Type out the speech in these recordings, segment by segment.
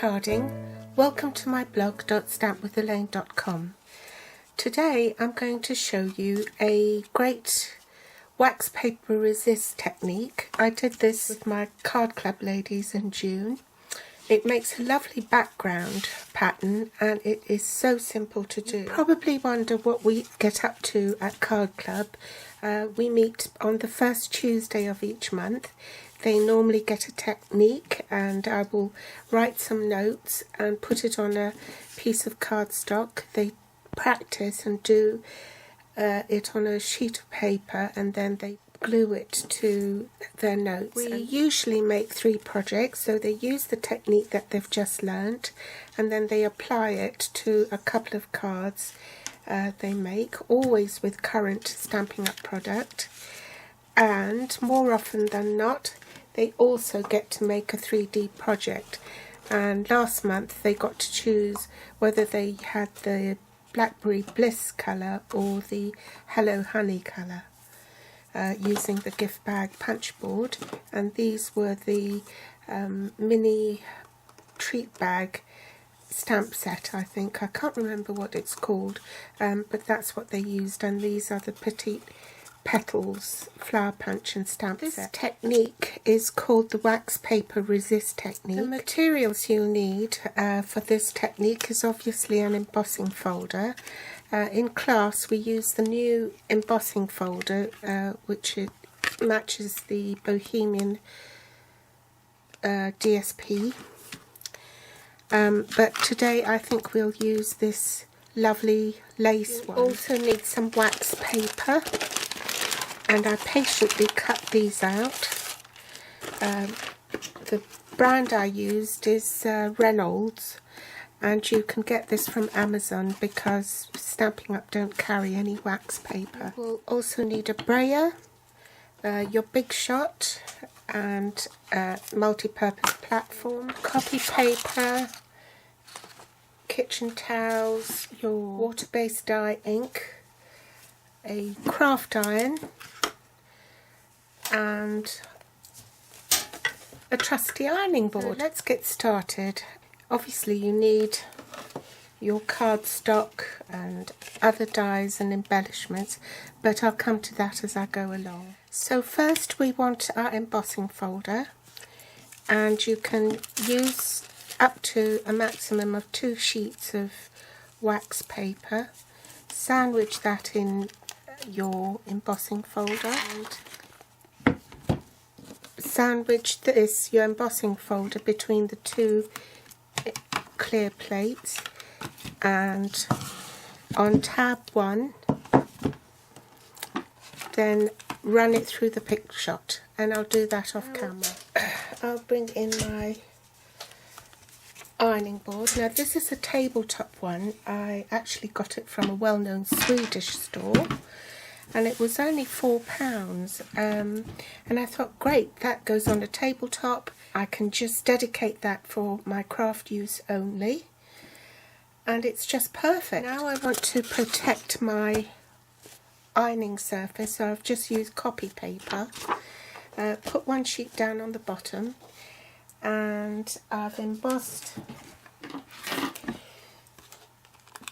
Harding. Welcome to my blog .stampwithelaine.com. Today I'm going to show you a great wax paper resist technique. I did this with my card club ladies in June. It makes a lovely background pattern and it is so simple to do. You probably wonder what we get up to at Card Club. We meet on the first Tuesday of each month. They normally get a technique and I will write some notes and put it on a piece of cardstock. They practice and do it on a sheet of paper and then they glue it to their notes. We usually make 3 projects, so they use the technique that they've just learnt and then they apply it to a couple of cards they make, always with current Stampin' Up product. And more often than not, they also get to make a 3D project. And last month they got to choose whether they had the Blackberry Bliss colour or the Hello Honey colour, using the gift bag punch board. And these were the mini treat bag stamp set, I think. I can't remember what it's called, but that's what they used. And these are the petite petals flower punch and stamp set. This technique is called the wax paper resist technique. The materials you'll need for this technique is obviously an embossing folder. In class we use the new embossing folder which it matches the Bohemian DSP, but today I think we'll use this lovely lace one. Also need some wax paper, and I patiently cut these out. The brand I used is Reynolds, and you can get this from Amazon because Stampin' Up don't carry any wax paper. We'll also need a brayer, your Big Shot and multi-purpose platform, copy paper, kitchen towels, your water-based dye ink, a craft iron, and a trusty ironing board. So let's get started. Obviously you need your cardstock and other dyes and embellishments, but I'll come to that as I go along. So first we want our embossing folder, and you can use up to a maximum of 2 sheets of wax paper. Sandwich that in your embossing folder and sandwich your embossing folder between the 2 clear plates, and on tab 1 then run it through the Pick Shot, and I'll do that off camera. I'll bring in my ironing board. Now this is a tabletop one. I actually got it from a well-known Swedish store and it was only £4, and I thought, great, that goes on a tabletop. I can just dedicate that for my craft use only, and it's just perfect. Now I want to protect my ironing surface, so I've just used copy paper. Put 1 sheet down on the bottom, and I've embossed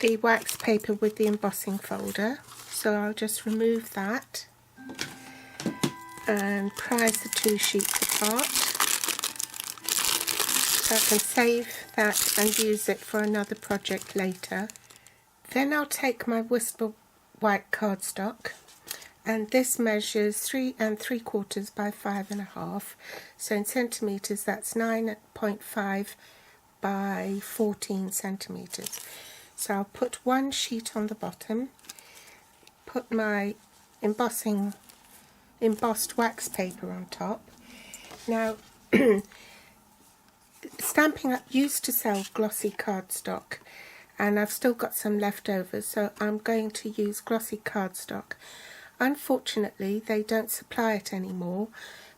the wax paper with the embossing folder. So I'll just remove that and prise the 2 sheets apart, so I can save that and use it for another project later. Then I'll take my Whisper white cardstock, and this measures 3 3/4 by 5.5, so in centimetres that's 9.5 by 14 centimetres. So I'll put 1 sheet on the bottom, put my embossed wax paper on top. Now Stampin' Up used to sell glossy cardstock, and I've still got some left over, so I'm going to use glossy cardstock. Unfortunately they don't supply it anymore,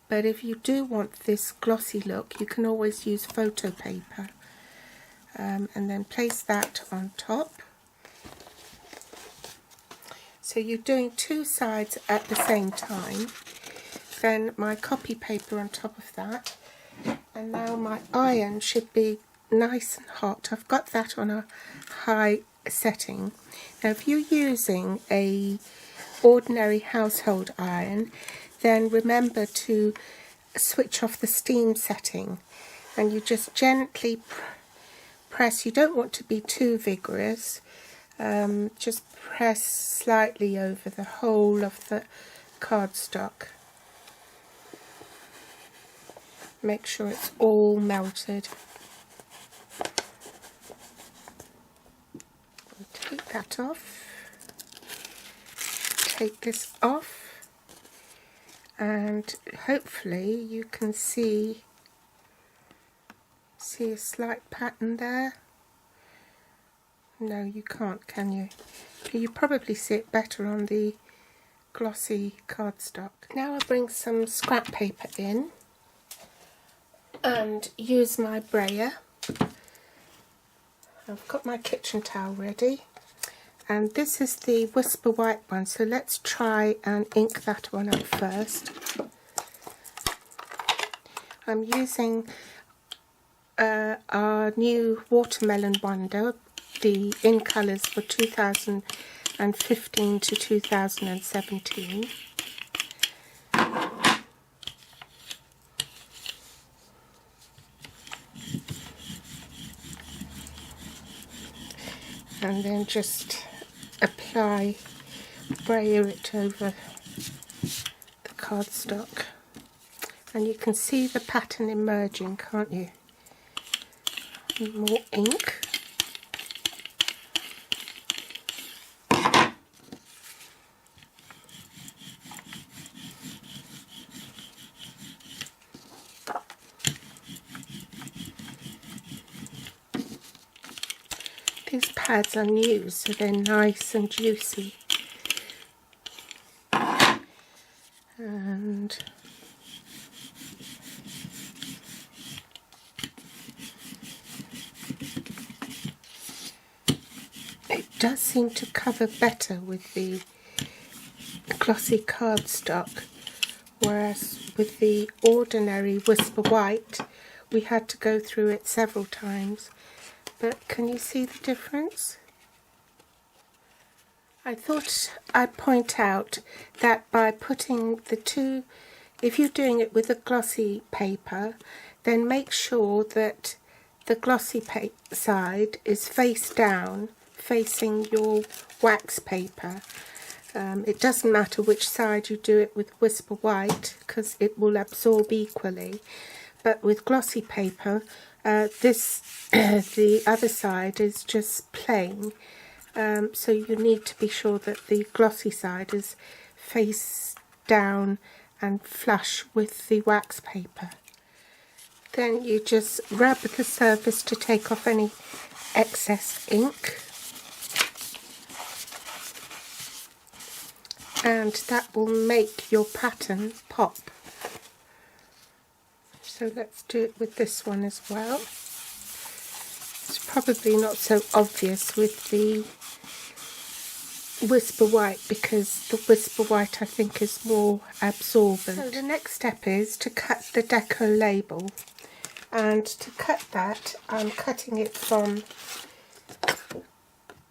but if you do want this glossy look you can always use photo paper, and then place that on top. So you're doing 2 sides at the same time. Then my copy paper on top of that, and now my iron should be nice and hot. I've got that on a high setting. Now if you're using a ordinary household iron, then remember to switch off the steam setting, and you just gently press. You don't want to be too vigorous, just press slightly over the whole of the cardstock. Make sure it's all melted. Take that off. Take this off, and hopefully you can see a slight pattern there. No, you can't, can you? You probably see it better on the glossy cardstock. Now I'll bring some scrap paper in and use my brayer. I've got my kitchen towel ready, and this is the Whisper White one, so let's try and ink that one up first. I'm using our new Watermelon Wonder, the in colours for 2015 to 2017. And then just brayer it over the cardstock, and you can see the pattern emerging, can't you? More ink. These pads are new, so they're nice and juicy. And it does seem to cover better with the glossy cardstock, whereas with the ordinary Whisper White we had to go through it several times. But can you see the difference? I thought I'd point out that by putting the two, if you're doing it with a glossy paper, then make sure that the glossy side is face down, facing your wax paper. It doesn't matter which side you do it with Whisper White, because it will absorb equally. But with glossy paper, the other side is just plain, so you need to be sure that the glossy side is face down and flush with the wax paper. Then you just rub the surface to take off any excess ink, and that will make your pattern pop. So let's do it with this one as well. It's probably not so obvious with the Whisper White, because the Whisper White I think is more absorbent. So the next step is to cut the deco label, and to cut that I'm cutting it from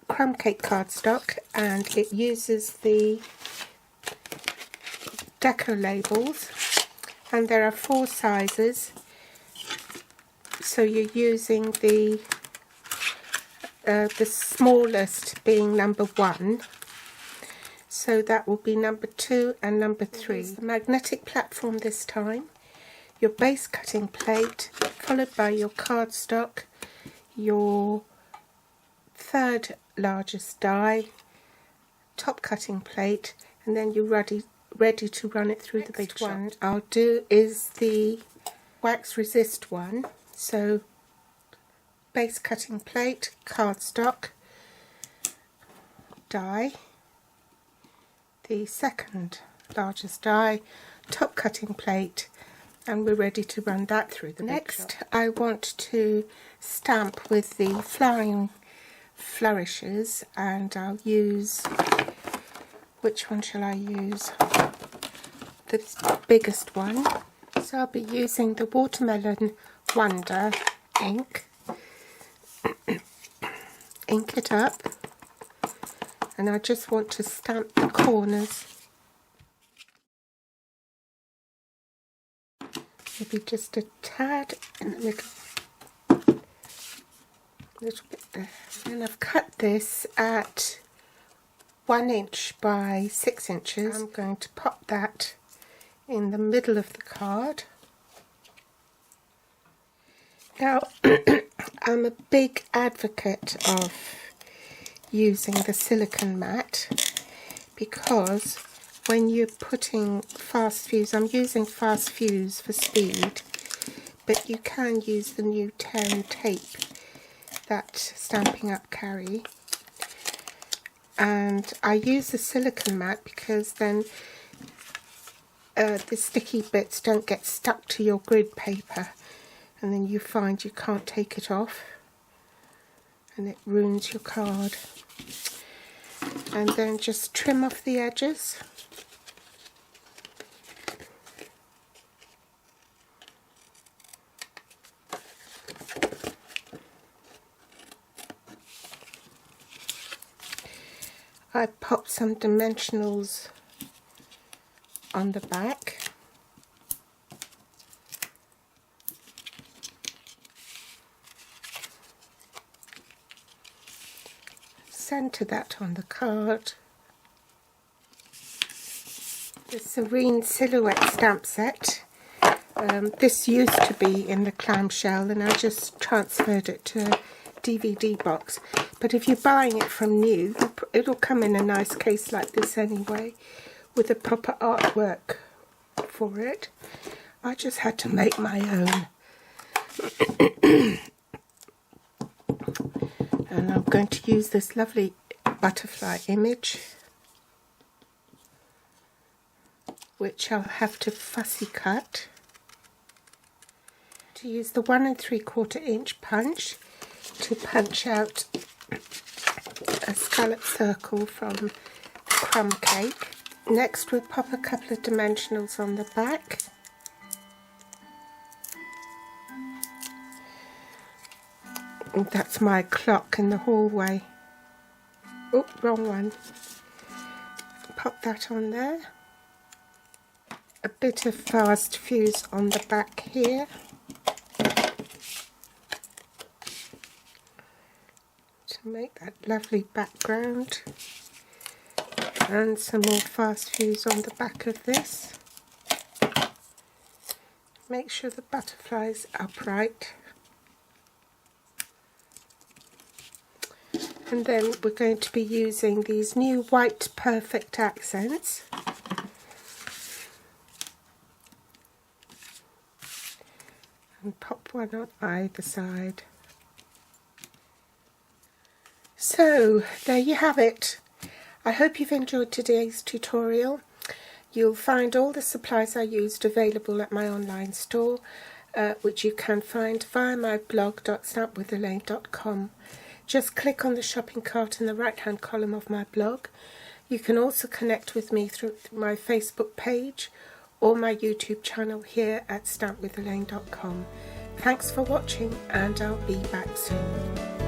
crumb cake cardstock, and it uses the deco labels. And there are 4 sizes, so you're using the smallest being number 1, so that will be number 2 and number 3. The magnetic platform this time, your base cutting plate, followed by your cardstock, your 3rd largest die, top cutting plate, and then you're ready to run it through the big one. I'll do is the wax resist one. So base cutting plate, cardstock, die, the 2nd largest die, top cutting plate, and we're ready to run that through the big shop. Next I want to stamp with the flying flourishes, and I'll use, which one shall I use? The biggest one. So I'll be using the Watermelon Wonder ink, ink it up, and I just want to stamp the corners. Maybe just a tad in the middle, a little bit there. And I've cut this at 1 inch by 6 inches. I'm going to pop that in the middle of the card. Now, I'm a big advocate of using the silicone mat because when you're putting fast fuse, I'm using fast fuse for speed, but you can use the new tear and tape that Stampin' Up carry. And I use the silicone mat because then the sticky bits don't get stuck to your grid paper, and then you find you can't take it off and it ruins your card. And then just trim off the edges. I popped some dimensionals on the back. Center that on the card. The Serene Silhouette stamp set. This used to be in the clamshell and I just transferred it to a DVD box. But if you're buying it from new, it'll come in a nice case like this anyway, with a proper artwork for it. I just had to make my own. And I'm going to use this lovely butterfly image, which I'll have to fussy cut. To use the 1 3/4 inch punch to punch out a scallop circle from crumb cake. Next we'll pop a couple of dimensionals on the back. And that's my clock in the hallway. Oh, wrong one. Pop that on there. A bit of fast fuse on the back here. To make that lovely background. And some more fast fuse on the back of this. Make sure the butterfly is upright. And then we're going to be using these new white perfect accents. And pop one on either side. So, there you have it. I hope you've enjoyed today's tutorial. You'll find all the supplies I used available at my online store, which you can find via my blog .stampwithelaine.com. Just click on the shopping cart in the right hand column of my blog. You can also connect with me through my Facebook page or my YouTube channel here at stampwithelaine.com. Thanks for watching, and I'll be back soon.